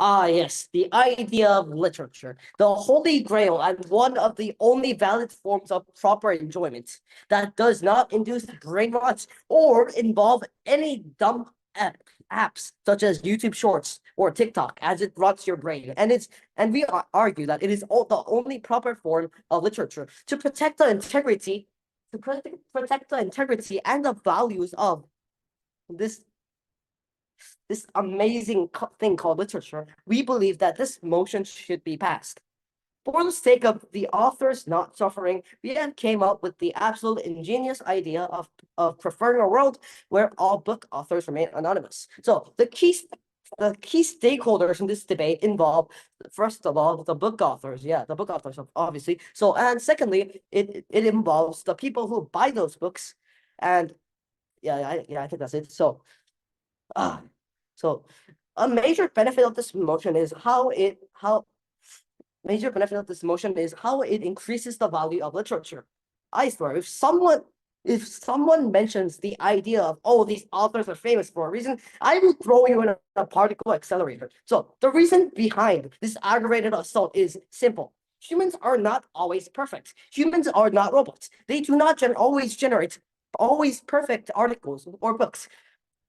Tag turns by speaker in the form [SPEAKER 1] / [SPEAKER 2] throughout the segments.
[SPEAKER 1] Ah, yes, the idea of literature, the holy grail, and one of the only valid forms of proper enjoyment that does not induce brain rot or involve any dumb apps such as YouTube Shorts or TikTok, as it rots your brain. And we argue that it is the only proper form of literature to protect the integrity, protect the integrity and the values of this amazing thing called literature. We believe that this motion should be passed. For the sake of the authors not suffering, we have came up with the absolute ingenious idea of preferring a world where all book authors remain anonymous. So the key stakeholders in this debate involve, first of all, the book authors. Yeah, the book authors, obviously. So, and secondly, it involves the people who buy those books. And yeah, I think that's it. So, so a major benefit of this motion is how it increases the value of literature. I swear, if someone mentions the idea of, oh, these authors are famous for a reason, I will throw you in a particle accelerator. So the reason behind this aggravated assault is simple. Humans are not always perfect. Humans are not robots. They do not always generate always perfect articles or books.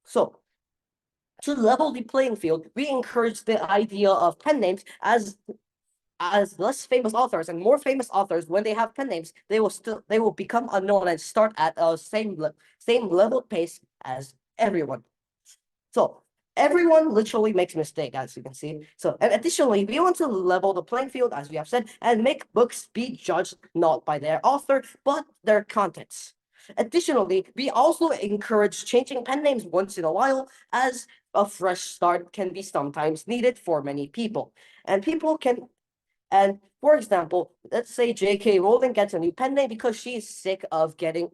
[SPEAKER 1] So to level the playing field, we encourage the idea of pen names as less famous authors and more famous authors, when they have pen names, they will become unknown and start at a same level pace as everyone. So everyone literally makes a mistake, as you can see. So, and additionally, we want to level the playing field, as we have said, and make books be judged not by their author, but their contents. Additionally, we also encourage changing pen names once in a while, as a fresh start can be sometimes needed for many people. And for example, let's say J.K. Rowling gets a new pen name because she's sick of getting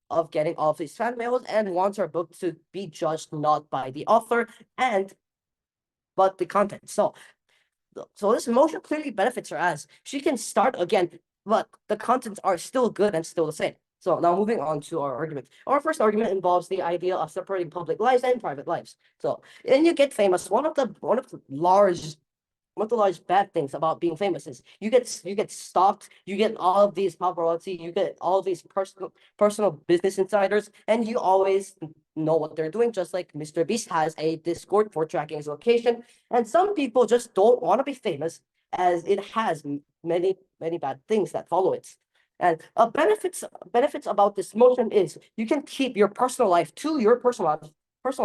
[SPEAKER 1] all of these fan mails and wants her book to be judged not by the author but the content. So this motion clearly benefits her, as she can start again, but the contents are still good and still the same. So now moving on to our argument. Our first argument involves the idea of separating public lives and private lives. So when you get famous, one of the large bad things about being famous is you get stalked, you get all of these paparazzi, you get all these personal business insiders, and you always know what they're doing, just like Mr. Beast has a Discord for tracking his location. And some people just don't want to be famous, as it has many bad things that follow it. And benefits about this motion is you can keep your personal life to your personal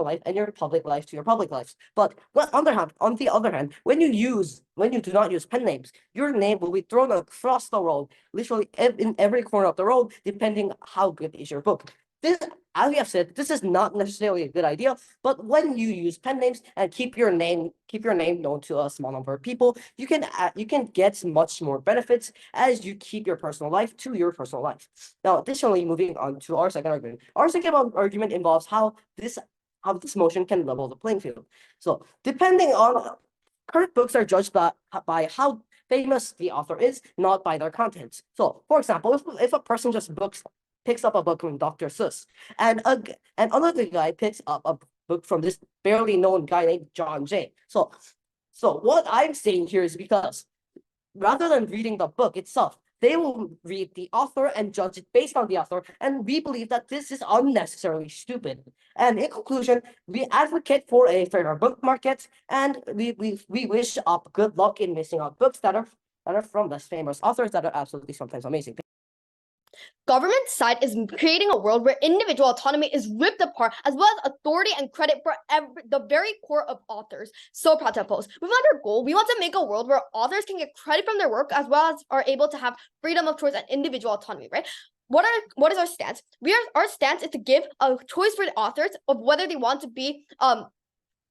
[SPEAKER 1] life and your public life to your public lives. But on the other hand, when you do not use pen names, your name will be thrown across the world, literally in every corner of the world, depending how good is your book. This, as we have said, this is not necessarily a good idea, but when you use pen names and keep your name known to a small number of people, you can get much more benefits as you keep your personal life to your personal life. Now, additionally, moving on to our second argument. Our second argument involves how this motion can level the playing field. So depending on current books are judged by how famous the author is, not by their contents. So for example, if a person just picks up a book from Dr. Seuss, and another guy picks up a book from this barely known guy named John Jay. So what I'm saying here is, because rather than reading the book itself, they will read the author and judge it based on the author, and we believe that this is unnecessarily stupid. And in conclusion, we advocate for a fairer book market, and we wish up good luck in missing out books that are from less famous authors that are absolutely sometimes amazing.
[SPEAKER 2] Government side is creating a world where individual autonomy is ripped apart, as well as authority and credit for the very core of authors. So proud to oppose. We want our goal. We want to make a world where authors can get credit from their work, as well as are able to have freedom of choice and individual autonomy, right? What is our stance? Our stance is to give a choice for the authors of whether they want to be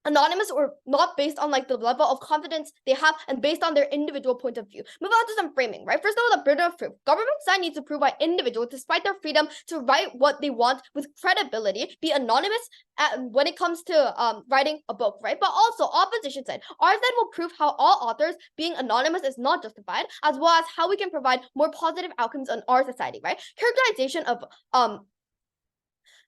[SPEAKER 2] anonymous or not, based on like the level of confidence they have and based on their individual point of view. Move on to some framing, right? First of all, the burden of proof. Government side needs to prove by individuals, despite their freedom to write what they want with credibility, be anonymous when it comes to writing a book, right? But also opposition side. Our side will prove how all authors being anonymous is not justified, as well as how we can provide more positive outcomes on our society, right? Characterization of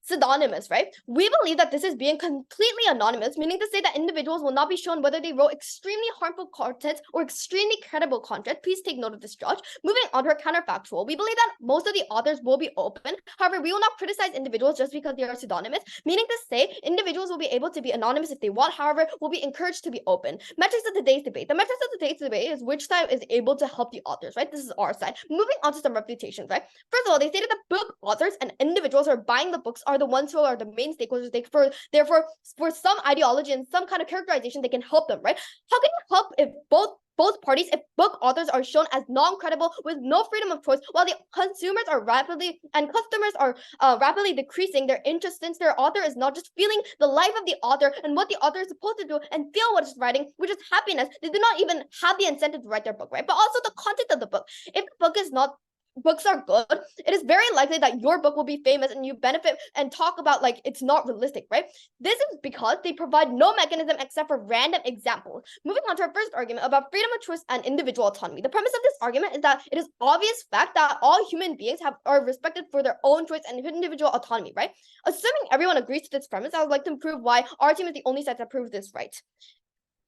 [SPEAKER 2] pseudonymous, right? We believe that this is being completely anonymous, meaning to say that individuals will not be shown whether they wrote extremely harmful content or extremely credible content. Please take note of this, Josh. Moving on to our counterfactual, we believe that most of the authors will be open. However, we will not criticize individuals just because they are pseudonymous, meaning to say individuals will be able to be anonymous if they want, however, will be encouraged to be open. Metrics of today's debate. The metrics of today's debate is which side is able to help the authors, right? This is our side. Moving on to some refutations, right? First of all, they stated that book authors and individuals who are buying the books are the ones who are the main stakeholders. Therefore, for some ideology and some kind of characterization, they can help them, right? How can you help if both parties, if book authors are shown as non-credible with no freedom of choice, while the consumers are rapidly and customers are rapidly decreasing their interest, since their author is not just feeling the life of the author and what the author is supposed to do and feel what it's writing, which is happiness. They do not even have the incentive to write their book, right? But also the content of the book. If the book is not books are good, it is very likely that your book will be famous and you benefit and talk about like it's not realistic, right? This is because they provide no mechanism except for random examples. Moving on to our first argument about freedom of choice and individual autonomy. The premise of this argument is that it is obvious fact that all human beings are respected for their own choice and individual autonomy, right? Assuming everyone agrees to this premise, I would like to prove why our team is the only side that proves this right.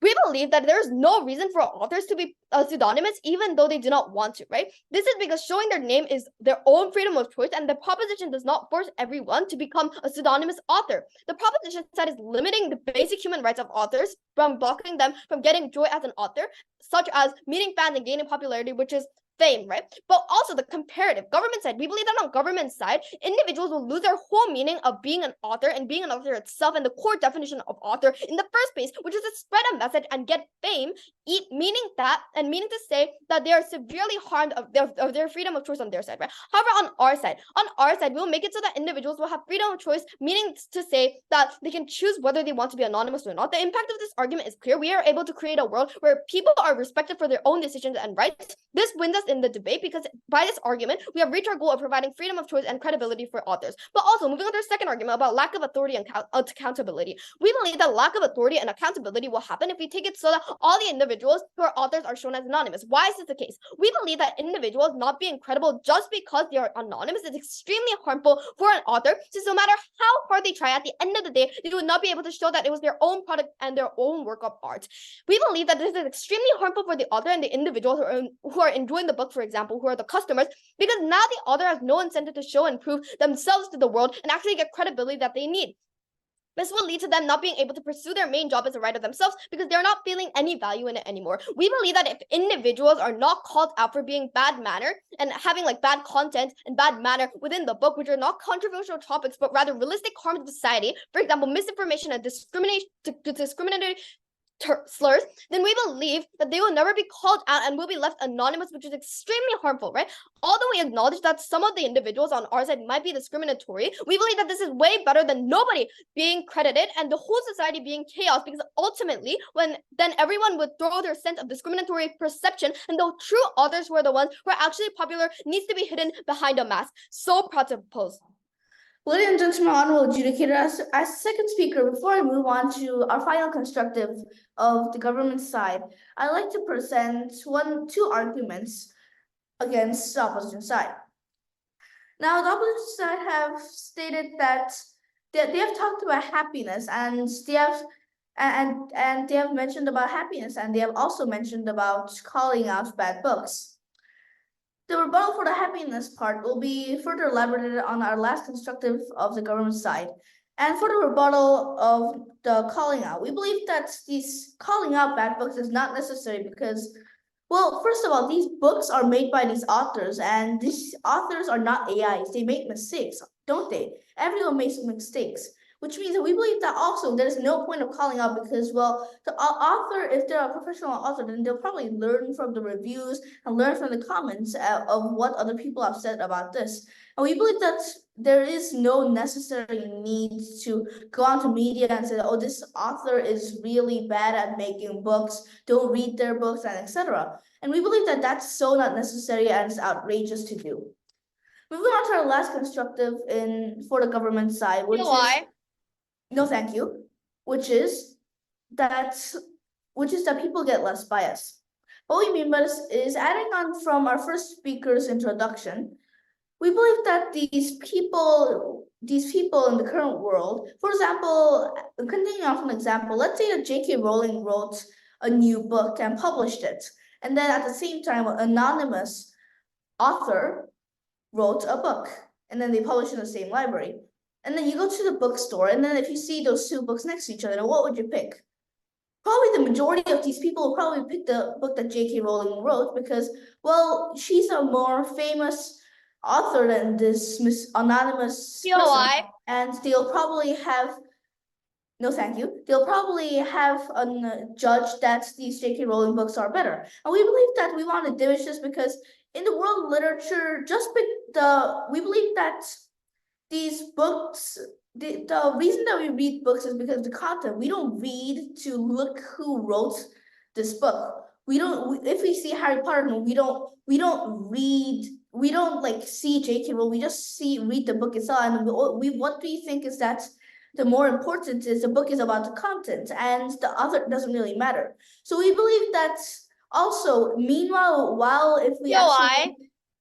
[SPEAKER 2] We believe that there is no reason for authors to be pseudonymous even though they do not want to, right? This is because showing their name is their own freedom of choice, and the proposition does not force everyone to become a pseudonymous author. The proposition side is limiting the basic human rights of authors from blocking them from getting joy as an author, such as meeting fans and gaining popularity, which is fame, right? But also the comparative government side. We believe that on government side, individuals will lose their whole meaning of being an author and being an author itself and the core definition of author in the first place, which is to spread a message and get fame, meaning to say that they are severely harmed of their freedom of choice on their side, right? However, on our side, we'll make it so that individuals will have freedom of choice, meaning to say that they can choose whether they want to be anonymous or not. The impact of this argument is clear. We are able to create a world where people are respected for their own decisions and rights. This wins us in the debate because by this argument, we have reached our goal of providing freedom of choice and credibility for authors. But also, moving on to our second argument about lack of authority and accountability. We believe that lack of authority and accountability will happen if we take it so that all the individuals who are authors are shown as anonymous. Why is this the case? We believe that individuals not being credible just because they are anonymous is extremely harmful for an author, since no matter how hard they try, at the end of the day, they would not be able to show that it was their own product and their own work of art. We believe that this is extremely harmful for the author and the individuals who are enjoying the book, for example, who are the customers, because now the author has no incentive to show and prove themselves to the world and actually get credibility that they need. This will lead to them not being able to pursue their main job as a writer themselves because they're not feeling any value in it anymore. We believe that if individuals are not called out for being bad manner and having like bad content and bad manner within the book, which are not controversial topics, but rather realistic harm to society, for example, misinformation and discriminatory slurs, then we believe that they will never be called out and will be left anonymous, which is extremely harmful, right? Although we acknowledge that some of the individuals on our side might be discriminatory, we believe that this is way better than nobody being credited and the whole society being chaos, because ultimately, then everyone would throw their sense of discriminatory perception, and the true authors who are the ones who are actually popular needs to be hidden behind a mask. So proud to propose.
[SPEAKER 3] Ladies and gentlemen, honorable adjudicator, as second speaker, before I move on to our final constructive of the government side, I'd like to present two arguments against the opposition side. Now, the opposition side have stated that they have talked about happiness, and they have mentioned about happiness, and they have also mentioned about calling out bad books. The rebuttal for the happiness part will be further elaborated on our last constructive of the government side. And for the rebuttal of the calling out, we believe that these calling out bad books is not necessary because, well, first of all, these books are made by these authors, and these authors are not AIs. They make mistakes, don't they? Everyone makes mistakes, which means that we believe that also there's no point of calling out because, well, the author, if they're a professional author, then they'll probably learn from the reviews and learn from the comments of what other people have said about this. And we believe that there is no necessary need to go onto media and say, oh, this author is really bad at making books, don't read their books, and etc. And we believe that that's so not necessary and it's outrageous to do. Moving on to our last constructive for the government side, which is no thank you, which is that people get less bias. What we mean by this is, adding on from our first speaker's introduction, we believe that these people these people in the current world. For example, continuing on from example, let's say that J.K. Rowling wrote a new book and published it, and then at the same time, an anonymous author wrote a book, and then they published in the same library. And then you go to the bookstore, and then if you see those two books next to each other, what would you pick? Probably the majority of these people will probably pick the book that J.K. Rowling wrote because, well, she's a more famous author than this anonymous
[SPEAKER 2] You know
[SPEAKER 3] person,
[SPEAKER 2] why?
[SPEAKER 3] and they'll probably have no thank you. They'll probably have a judge that these J.K. Rowling books are better. And we believe that we want to diminish this because in the world of literature, we believe that these books, the reason that we read books is because of the content. We don't read to look who wrote this book. If we see Harry Potter, we don't like see J.K. Rowling, we just read the book itself. And what we think is that the more important is the book is about the content and the author doesn't really matter. So we believe that also, meanwhile, if we actually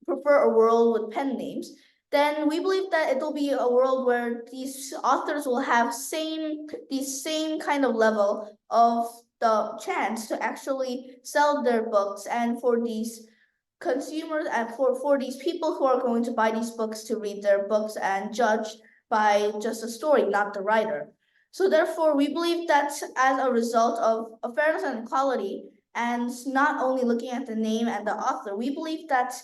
[SPEAKER 3] prefer a world with pen names, then we believe that it will be a world where these authors will have the same kind of level of the chance to actually sell their books, and for these consumers and for these people who are going to buy these books to read their books and judge by just the story, not the writer. So therefore, we believe that as a result of fairness and equality, and not only looking at the name and the author, we believe that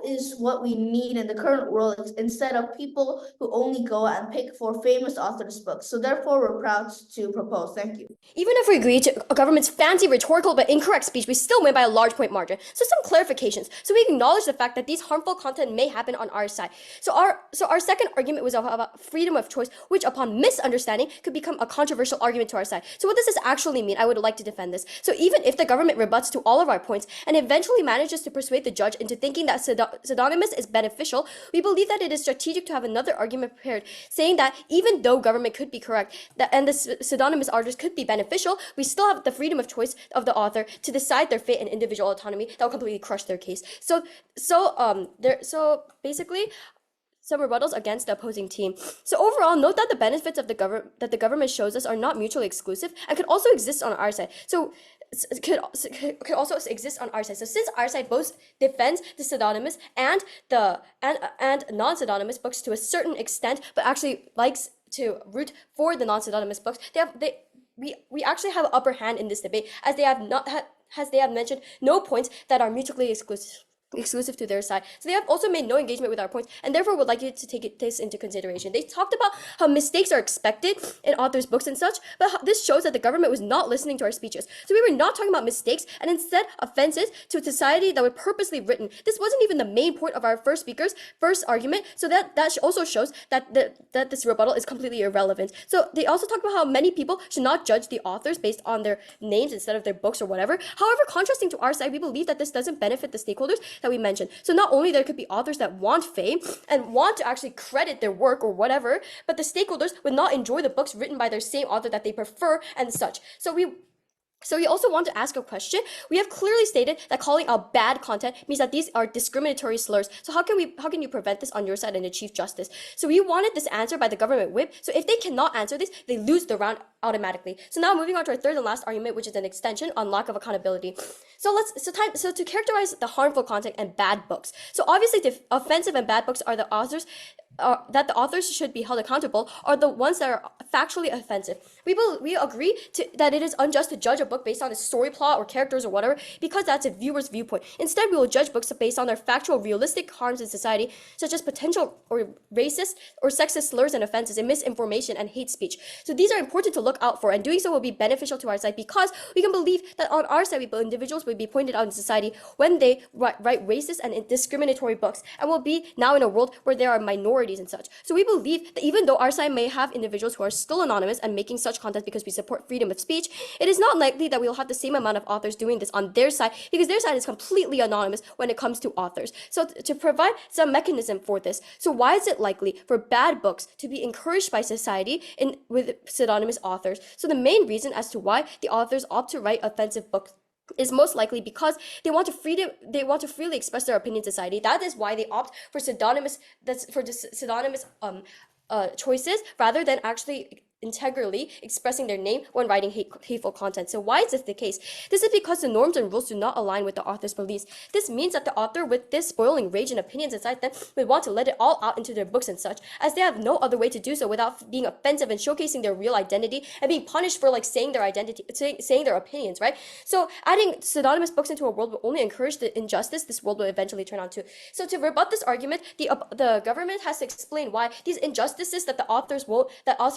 [SPEAKER 3] is what we need in the current world instead of people who only go and pick for famous authors' books. So therefore, we're proud to propose. Thank you.
[SPEAKER 2] Even if we agree to a government's fancy, rhetorical, but incorrect speech, we still win by a large point margin. So some clarifications. So we acknowledge the fact that these harmful content may happen on our side. So our second argument was about freedom of choice, which upon misunderstanding could become a controversial argument to our side. So what does this actually mean? I would like to defend this. So even if the government rebuts to all of our points and eventually manages to persuade the judge into thinking that pseudonymous is beneficial, we believe that it is strategic to have another argument prepared, saying that even though government could be correct and the pseudonymous authors could be beneficial, we still have the freedom of choice of the author to decide their fate and individual autonomy that will completely crush their case. So basically, some rebuttals against the opposing team. So overall, note that the benefits of the government shows us are not mutually exclusive and could also exist on our side. So could also exist on our side. So since our side both defends the pseudonymous and non-pseudonymous books to a certain extent, but actually likes to root for the non-pseudonymous books, we actually have an upper hand in this debate, as they have mentioned no points that are mutually exclusive to their side. So they have also made no engagement with our points, and therefore would like you to take this into consideration. They talked about how mistakes are expected in authors' books and such, but this shows that the government was not listening to our speeches. So we were not talking about mistakes, and instead offenses to a society that were purposely written. This wasn't even the main point of our first speaker's first argument, so that also shows that this rebuttal is completely irrelevant. So they also talked about how many people should not judge the authors based on their names instead of their books or whatever. However, contrasting to our side, we believe that this doesn't benefit the stakeholders that we mentioned. So not only there could be authors that want fame and want to actually credit their work or whatever, but the stakeholders would not enjoy the books written by their same author that they prefer and such. So we also want to ask a question. We have clearly stated that calling out bad content means that these are discriminatory slurs. So how can you prevent this on your side and achieve justice? So we wanted this answer by the government whip. So if they cannot answer this, they lose the round automatically. So now moving on to our third and last argument, which is an extension on lack of accountability. So to characterize the harmful content and bad books. So obviously the offensive and bad books are the authors that the authors should be held accountable are the ones that are factually offensive. We agree that it is unjust to judge a book based on its story plot or characters or whatever, because that's a viewer's viewpoint. Instead, we will judge books based on their factual, realistic harms in society, such as potential or racist or sexist slurs and offenses and misinformation and hate speech. So these are important to look out for, and doing so will be beneficial to our side because we can believe that on our side, individuals will be pointed out in society when they write racist and discriminatory books, and will be now in a world where there are minorities and such. So we believe that even though our side may have individuals who are still anonymous and making such content because we support freedom of speech, it is not likely that we will have the same amount of authors doing this on their side, because their side is completely anonymous when it comes to authors. So to provide some mechanism for this, so why is it likely for bad books to be encouraged by society with pseudonymous authors? So the main reason as to why the authors opt to write offensive books is most likely because they want to freely express their opinion in society. That is why they opt for pseudonymous choices rather than actually integrally expressing their name when writing hateful content. So why is this the case? This is because the norms and rules do not align with the author's beliefs. This means that the author, with this boiling rage and opinions inside them, would want to let it all out into their books and such, as they have no other way to do so without being offensive and showcasing their real identity and being punished for like saying their identity, saying their opinions, right? So adding pseudonymous books into a world will only encourage the injustice this world will eventually turn onto. So to rebut this argument, the government has to explain why these injustices that authors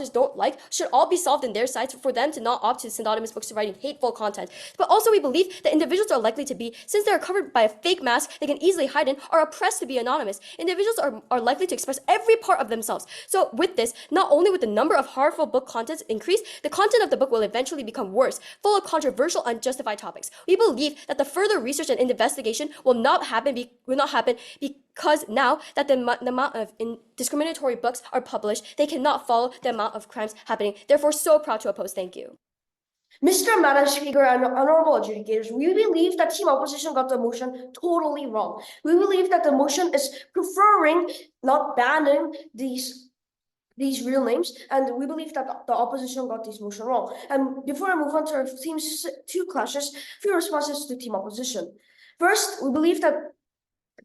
[SPEAKER 2] don't like should all be solved in their sides for them to not opt to pseudonymous books to writing hateful content. But also we believe that individuals are likely to be, since they are covered by a fake mask they can easily hide in, are oppressed to be anonymous. Individuals are likely to express every part of themselves. So with this, not only would the number of harmful book contents increase, the content of the book will eventually become worse, full of controversial, unjustified topics. We believe that the further research and investigation will not happen because now that the amount of discriminatory books are published, they cannot follow the amount of crimes happening. Therefore, so proud to oppose. Thank you.
[SPEAKER 4] Mr. Madam Speaker and honorable adjudicators, we believe that team opposition got the motion totally wrong. We believe that the motion is preferring, not banning these real names, and we believe that the opposition got this motion wrong. And before I move on to our team's two clashes, few responses to team opposition. First, we believe that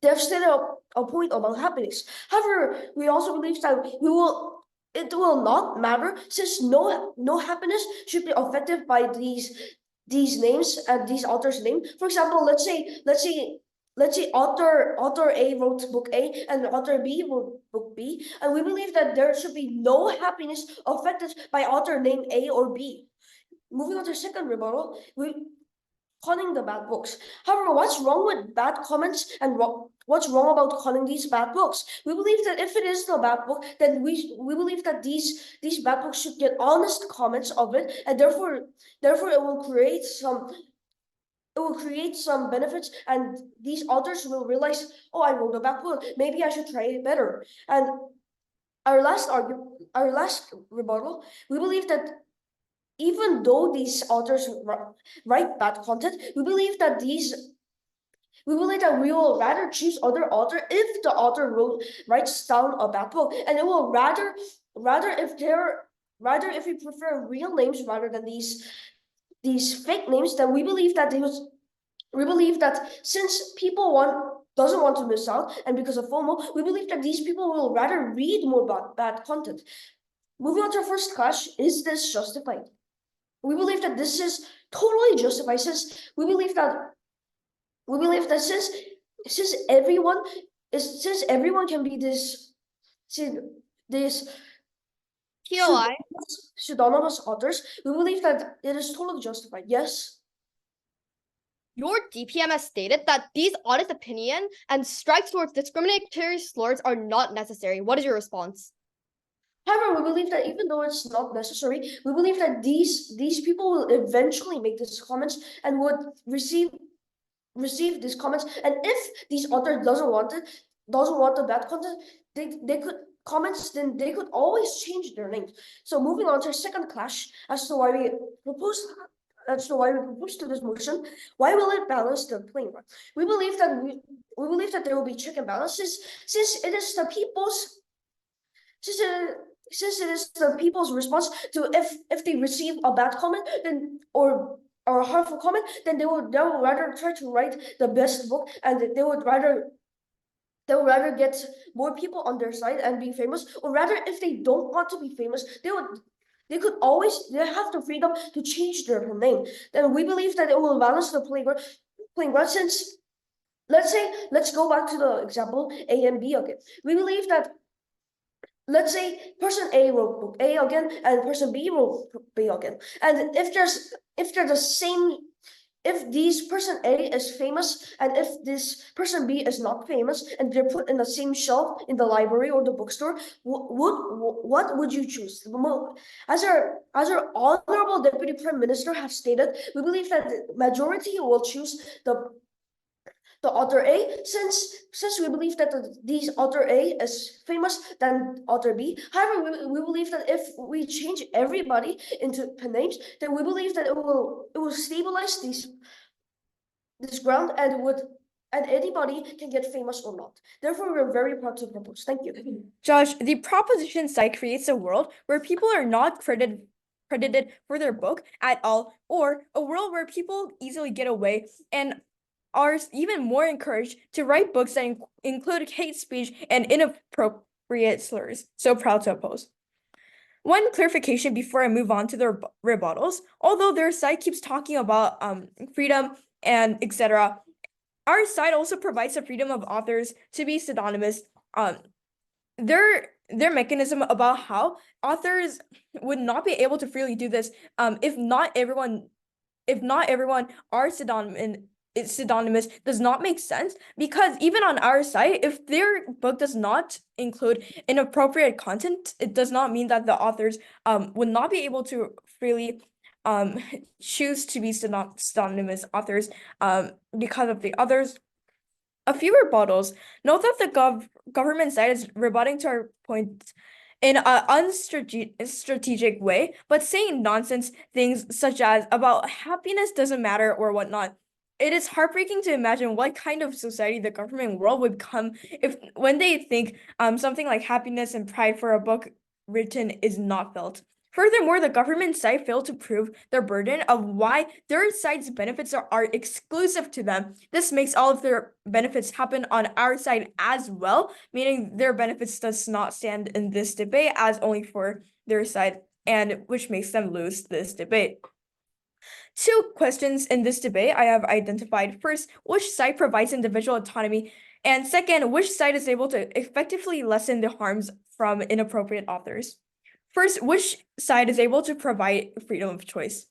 [SPEAKER 4] they have stated a point about happiness. However, we also believe that it will not matter, since no happiness should be affected by these names and these authors' name. For example, let's say author A wrote book A and author B wrote book B, and we believe that there should be no happiness affected by author name A or B. Moving on to second rebuttal, calling the bad books. However, what's wrong with bad comments and what's wrong about calling these bad books? We believe that if it is the bad book, then we believe that these bad books should get honest comments of it, and therefore it will create some benefits, and these authors will realize, oh, I wrote a bad book, maybe I should try it better. And our last rebuttal, we believe that even though these authors write bad content, we believe that we will rather choose other author if the author writes down a bad book, and it will rather if we prefer real names rather than these fake names, then we believe that since people doesn't want to miss out, and because of FOMO, we believe that these people will rather read more bad content. Moving on to our first clash, is this justified? We believe that this is totally justified, since we believe that since everyone can be this
[SPEAKER 2] POI.
[SPEAKER 4] pseudonymous authors, we believe that it is totally justified. Yes.
[SPEAKER 2] Your DPM has stated that these honest opinion and strikes towards discriminatory slurs are not necessary. What is your response?
[SPEAKER 4] However, we believe that even though it's not necessary, we believe that these people will eventually make these comments and would receive these comments. And if these authors doesn't want the bad content, they could comments, then they could always change their names. So moving on to our second clash as to why we propose to this motion. Why will it balance the playing field? We believe that there will be check and balances, since it is the people's response to if they receive a bad comment, then or a harmful comment, then they will rather try to write the best book, and they would rather get more people on their side and be famous. Or rather, if they don't want to be famous, they have the freedom to change their name. Then we believe that it will balance the playing ground, since let's go back to the example A and B again. We believe that, let's say person A wrote book A again and person B wrote book B again, and if they're the same, if this person A is famous and if this person B is not famous, and they're put in the same shelf in the library or the bookstore, what would you choose? As our honorable Deputy Prime Minister has stated, we believe that the majority will choose the author A, since we believe that these author A is famous than author B. However, we believe that if we change everybody into pen names, then we believe that it will stabilize this ground, and and anybody can get famous or not. Therefore, we're very proud to propose. Thank you.
[SPEAKER 5] Josh, the proposition side creates a world where people are not credited for their book at all, or a world where people easily get away and are even more encouraged to write books that include hate speech and inappropriate slurs. So proud to oppose. One clarification before I move on to the rebuttals. Although their side keeps talking about freedom and etc., our side also provides the freedom of authors to be pseudonymous. Their mechanism about how authors would not be able to freely do this if not everyone are pseudonymous does not make sense, because even on our site, if their book does not include inappropriate content, it does not mean that the authors would not be able to freely choose to be pseudonymous authors because of the others. A few rebuttals. Note that the government side is rebutting to our point in an unstrategic way, but saying nonsense things such as about happiness doesn't matter or whatnot. It is heartbreaking to imagine what kind of society the government world would become when they think something like happiness and pride for a book written is not felt. Furthermore, the government side failed to prove their burden of why their side's benefits are exclusive to them. This makes all of their benefits happen on our side as well, meaning their benefits does not stand in this debate as only for their side, and which makes them lose this debate. Two questions in this debate I have identified. First, which side provides individual autonomy? And second, which side is able to effectively lessen the harms from inappropriate authors? First, which side is able to provide freedom of choice?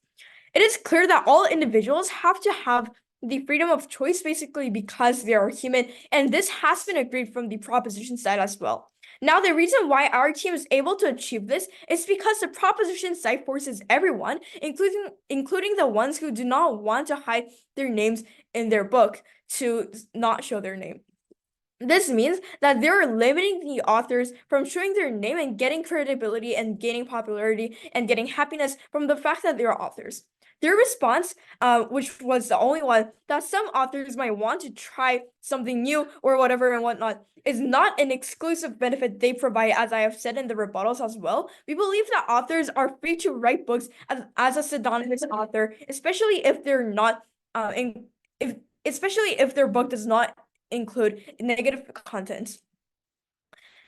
[SPEAKER 5] It is clear that all individuals have to have the freedom of choice basically because they are human, and this has been agreed from the proposition side as well. Now, the reason why our team is able to achieve this is because the proposition side forces everyone, including the ones who do not want to hide their names in their book, to not show their name. This means that they're limiting the authors from showing their name and getting credibility and gaining popularity and getting happiness from the fact that they're authors. Their response, which was the only one, that some authors might want to try something new or whatever and whatnot, is not an exclusive benefit they provide, as I have said in the rebuttals as well. We believe that authors are free to write books as a pseudonymous author, especially if they're not, especially if their book does not include negative content.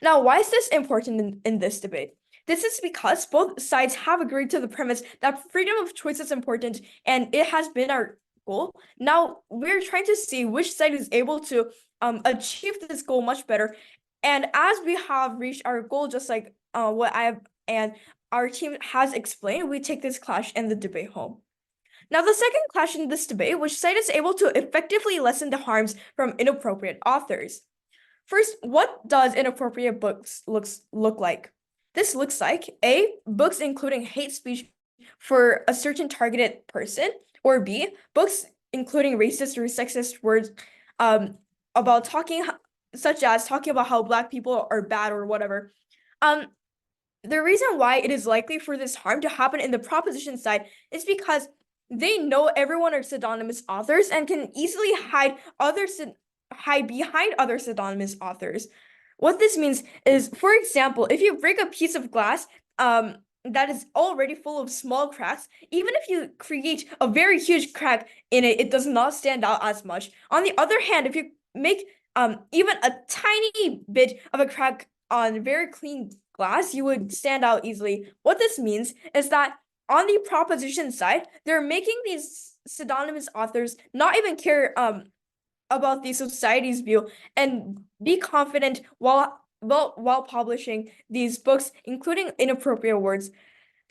[SPEAKER 5] Now, why is this important in this debate? This is because both sides have agreed to the premise that freedom of choice is important, and it has been our goal. Now, we're trying to see which side is able to achieve this goal much better. And as we have reached our goal, just like what I have and our team has explained, we take this clash and the debate home. Now, the second clash in this debate, which side is able to effectively lessen the harms from inappropriate authors? First, what does inappropriate books look like? This looks like A, books including hate speech for a certain targeted person, or B, books including racist or sexist words about such as talking about how Black people are bad or whatever. The reason why it is likely for this harm to happen in the proposition side is because they know everyone are pseudonymous authors and can easily hide behind other pseudonymous authors. What this means is, for example, if you break a piece of glass that is already full of small cracks, even if you create a very huge crack in it, it does not stand out as much. On the other hand, if you make even a tiny bit of a crack on very clean glass, you would stand out easily. What this means is that on the proposition side, they're making these pseudonymous authors not even care about the society's view and be confident while publishing these books, including inappropriate words.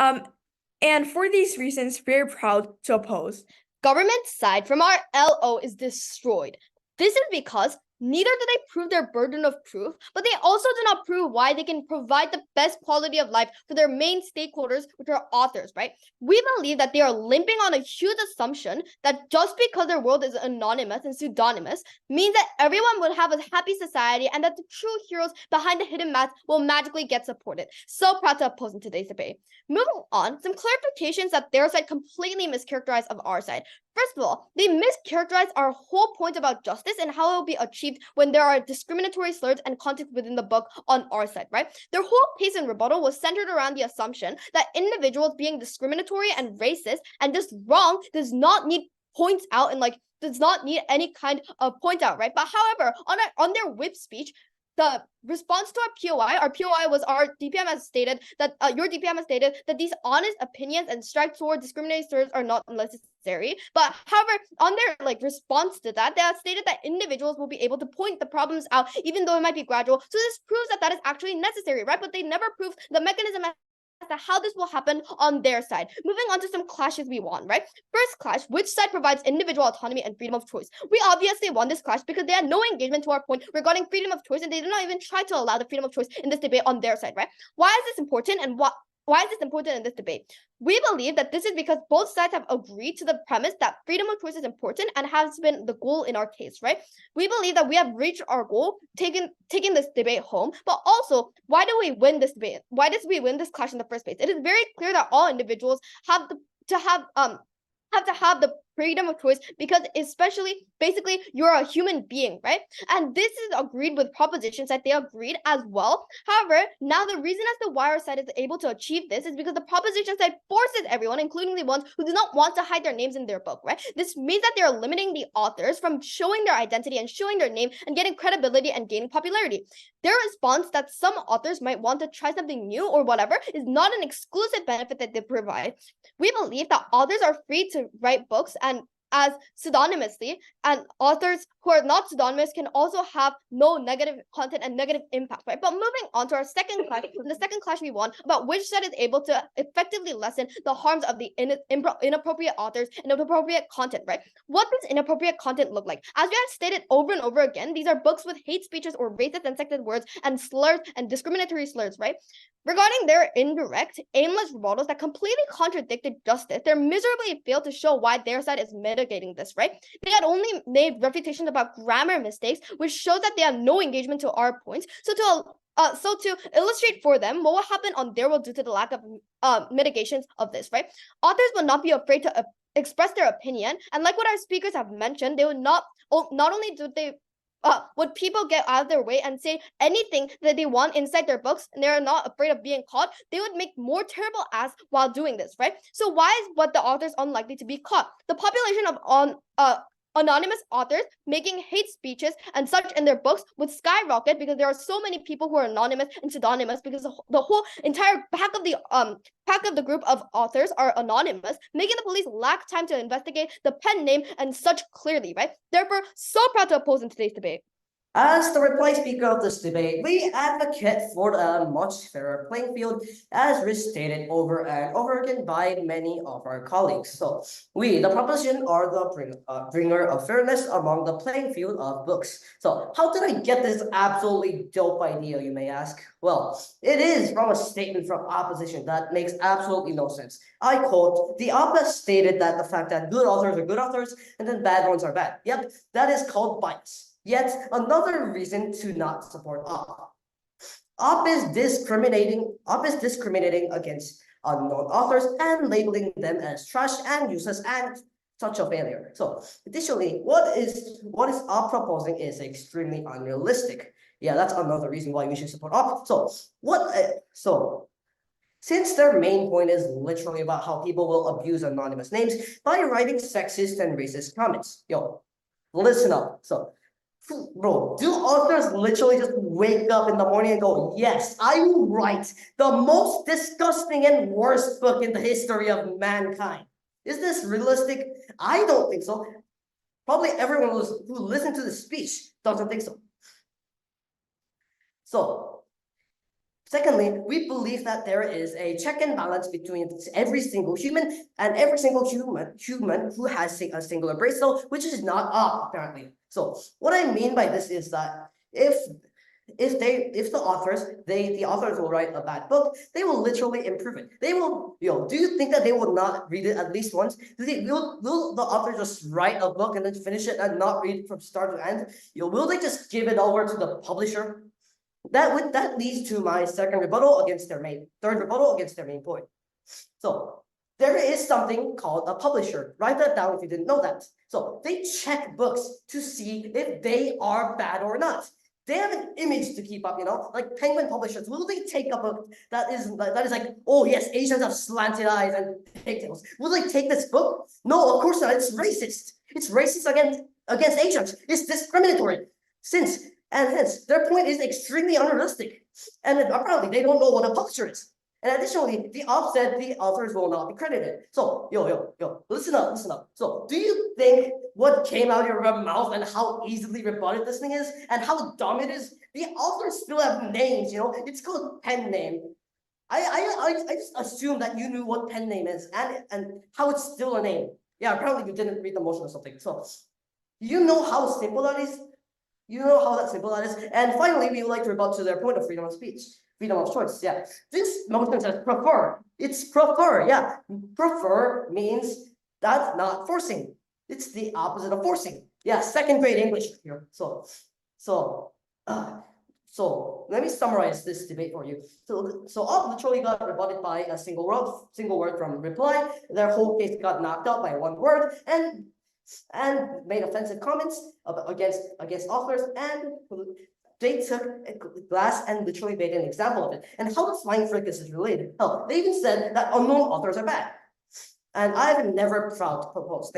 [SPEAKER 5] And for these reasons, very proud to oppose.
[SPEAKER 2] Government side from our LO is destroyed. This is because neither do they prove their burden of proof, but they also do not prove why they can provide the best quality of life for their main stakeholders, which are authors, right? We believe that they are limping on a huge assumption that just because their world is anonymous and pseudonymous means that everyone would have a happy society and that the true heroes behind the hidden mask will magically get supported. So proud to oppose in today's debate. Moving on, some clarifications that their side completely mischaracterized of our side. First of all, they mischaracterize our whole point about justice and how it will be achieved when there are discriminatory slurs and context within the book on our side, right? Their whole case in rebuttal was centered around the assumption that individuals being discriminatory and racist and just wrong does not need points out and like does not need any kind of point out, right? But however, on their whip speech, the response to our POI was our DPM has stated that your DPM has stated that these honest opinions and strikes toward discriminatory slurs are not necessary. But however, on their like response to that, they have stated that individuals will be able to point the problems out, even though it might be gradual. So this proves that that is actually necessary, right? But they never prove the mechanism as to how this will happen on their side. Moving on to some clashes we want, right? First clash, which side provides individual autonomy and freedom of choice? We obviously won this clash because they had no engagement to our point regarding freedom of choice, and they did not even try to allow the freedom of choice in this debate on their side, right? Why is this important, and why is this important in this debate? We believe that this is because both sides have agreed to the premise that freedom of choice is important and has been the goal in our case, right? We believe that we have reached our goal, taking this debate home, but also, why do we win this debate? Why did we win this clash in the first place? It is very clear that all individuals have to have the freedom of choice because especially basically you're a human being, right? And this is agreed with propositions that they agreed as well. However, now the reason as to why our side is able to achieve this is because the proposition side forces everyone, including the ones who do not want to hide their names in their book, right? This means that they're limiting the authors from showing their identity and showing their name and getting credibility and gaining popularity. Their response that some authors might want to try something new or whatever is not an exclusive benefit that they provide. We believe that authors are free to write books and as pseudonymously, and authors who are not pseudonymous can also have no negative content and negative impact, right? But moving on to our second clash, the second clash we won about which side is able to effectively lessen the harms of the inappropriate authors and inappropriate content, right? What does inappropriate content look like? As we have stated over and over again, these are books with hate speeches or racist and sexist words and slurs and discriminatory slurs, right? Regarding their indirect, aimless rebuttals that completely contradicted justice, they miserably failed to show why their side is mitigating this, right? They had only made refutations about grammar mistakes, which shows that they have no engagement to our points. So to illustrate for them what will happen on their world due to the lack of mitigations of this, right? Authors will not be afraid to express their opinion, and like what our speakers have mentioned, they would not only do they would people get out of their way and say anything that they want inside their books and they're not afraid of being caught, they would make more terrible acts while doing this, right? So why is what the authors unlikely to be caught? The population of anonymous authors making hate speeches and such in their books would skyrocket because there are so many people who are anonymous and pseudonymous because the whole entire pack of the group of authors are anonymous, making the police lack time to investigate the pen name and such clearly, right? Therefore, so proud to oppose in today's debate.
[SPEAKER 1] As the reply speaker of this debate, we advocate for a much fairer playing field, as restated over and over again by many of our colleagues. So, we, the proposition, are the bringer of fairness among the playing field of books. So, how did I get this absolutely dope idea, you may ask? Well, it is from a statement from opposition that makes absolutely no sense. I quote, "The op stated that the fact that good authors are good authors and then bad ones are bad. Yep, that is called bias. Yet another reason to not support op. Op is discriminating against unknown authors and labeling them as trash and useless and such a failure. So additionally, what is op proposing is extremely unrealistic. Yeah, that's another reason why we should support op. Since their main point is literally about how people will abuse anonymous names by writing sexist and racist comments. Yo, listen up. So, bro, do authors literally just wake up in the morning and go, yes, I will write the most disgusting and worst book in the history of mankind? Is this realistic? I don't think so. Probably everyone who listened to the speech doesn't think so. So, secondly, we believe that there is a check and balance between every single human and every single human who has a singular brain cell, which is not up apparently. So what I mean by this is that if the authors will write a bad book, they will literally improve it. They will, do you think that they will not read it at least once? Will the author just write a book and then finish it and not read it from start to end? Will they just give it over to the publisher? That leads to my third rebuttal against their main point. So there is something called a publisher. Write that down if you didn't know that. So they check books to see if they are bad or not. They have an image to keep up, like Penguin publishers. Will they take a book that is like, oh yes, Asians have slanted eyes and pigtails? Will they take this book? No, of course not. It's racist. It's racist against Asians. It's discriminatory. Hence, their point is extremely unrealistic. And apparently they don't know what a publisher is. And additionally, the author said the authors will not be credited. So, listen up. So, do you think what came out of your mouth and how easily rebutted this thing is, and how dumb it is? The authors still have names, it's called pen name. I just assume that you knew what pen name is and how it's still a name. Yeah, apparently you didn't read the motion or something. So, you know how simple that is? You know how simple that is? And finally, we would like to rebut to their point of freedom of speech. Freedom of choice, yeah. This motion says prefer. It's prefer, yeah. Prefer means that's not forcing. It's the opposite of forcing. Yeah, second grade English here. So let me summarize this debate for you. So all literally got rebutted by a single word from reply. Their whole case got knocked out by one word and made offensive comments against authors, and they took glass and literally made an example of it. And how the flying fricas is related? Hell, they even said that unknown authors are bad. And I've never proud to propose.